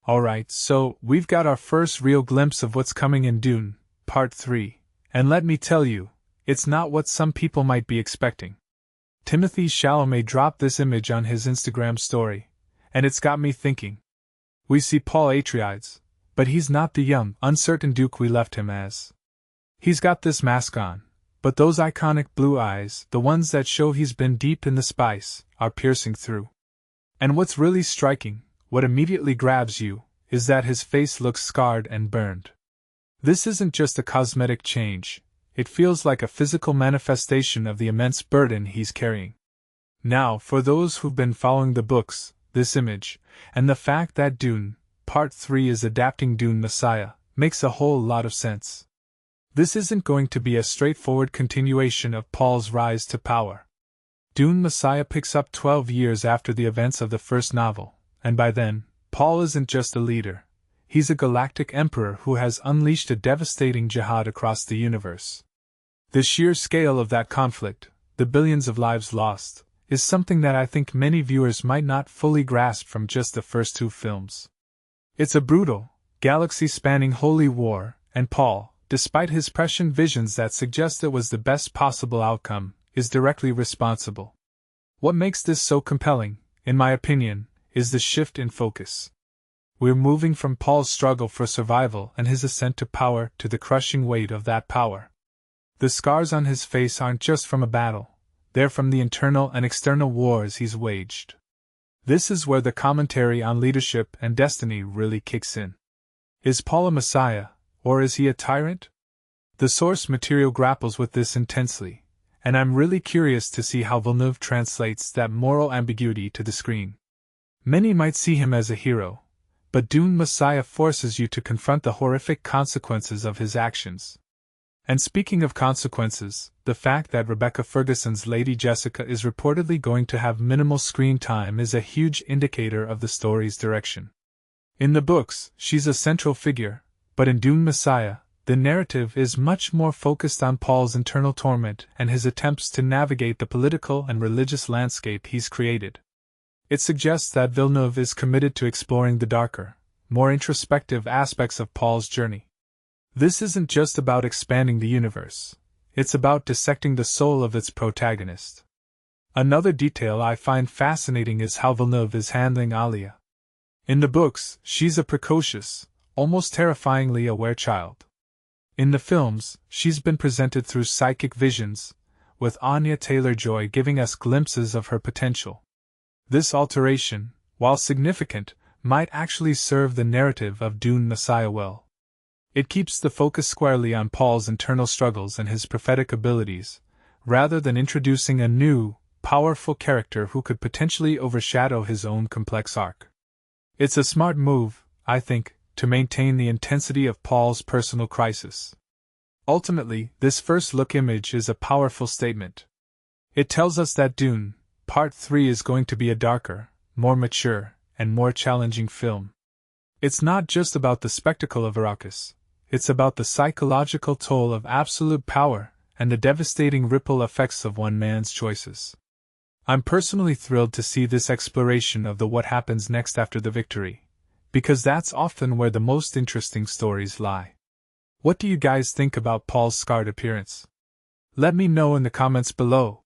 Alright, so we've got our first real glimpse of what's coming in Dune, Part 3, and let me tell you, it's not what some people might be expecting. Timothée Chalamet dropped this image on his Instagram story, and it's got me thinking. We see Paul Atreides, but he's not the young, uncertain Duke we left him as. He's got this mask on, but those iconic blue eyes, the ones that show he's been deep in the spice, are piercing through. And what's really striking, what immediately grabs you, is that his face looks scarred and burned. This isn't just a cosmetic change, it feels like a physical manifestation of the immense burden he's carrying. Now, for those who've been following the books, this image, and the fact that Dune, Part 3 is adapting Dune Messiah, makes a whole lot of sense. This isn't going to be a straightforward continuation of Paul's rise to power. Dune Messiah picks up 12 years after the events of the first novel, and by then, Paul isn't just a leader, he's a galactic emperor who has unleashed a devastating jihad across the universe. The sheer scale of that conflict, the billions of lives lost, is something that I think many viewers might not fully grasp from just the first two films. It's a brutal, galaxy-spanning holy war, and Paul, despite his prescient visions that suggest it was the best possible outcome, is directly responsible. What makes this so compelling, in my opinion, is the shift in focus. We're moving from Paul's struggle for survival and his ascent to power to the crushing weight of that power. The scars on his face aren't just from a battle, they're from the internal and external wars he's waged. This is where the commentary on leadership and destiny really kicks in. Is Paul a messiah, or is he a tyrant? The source material grapples with this intensely, and I'm really curious to see how Villeneuve translates that moral ambiguity to the screen. Many might see him as a hero, but Dune Messiah forces you to confront the horrific consequences of his actions. And speaking of consequences, the fact that Rebecca Ferguson's Lady Jessica is reportedly going to have minimal screen time is a huge indicator of the story's direction. In the books, she's a central figure, but in Dune Messiah, the narrative is much more focused on Paul's internal torment and his attempts to navigate the political and religious landscape he's created. It suggests that Villeneuve is committed to exploring the darker, more introspective aspects of Paul's journey. This isn't just about expanding the universe, it's about dissecting the soul of its protagonist. Another detail I find fascinating is how Villeneuve is handling Alia. In the books, she's a precocious, almost terrifyingly aware child. In the films, she's been presented through psychic visions, with Anya Taylor-Joy giving us glimpses of her potential. This alteration, while significant, might actually serve the narrative of Dune Messiah well. It keeps the focus squarely on Paul's internal struggles and his prophetic abilities, rather than introducing a new, powerful character who could potentially overshadow his own complex arc. It's a smart move, I think, to maintain the intensity of Paul's personal crisis. Ultimately, this first-look image is a powerful statement. It tells us that Dune, Part 3 is going to be a darker, more mature, and more challenging film. It's not just about the spectacle of Arrakis, it's about the psychological toll of absolute power and the devastating ripple effects of one man's choices. I'm personally thrilled to see this exploration of the what happens next after the victory, because that's often where the most interesting stories lie. What do you guys think about Paul's scarred appearance? Let me know in the comments below.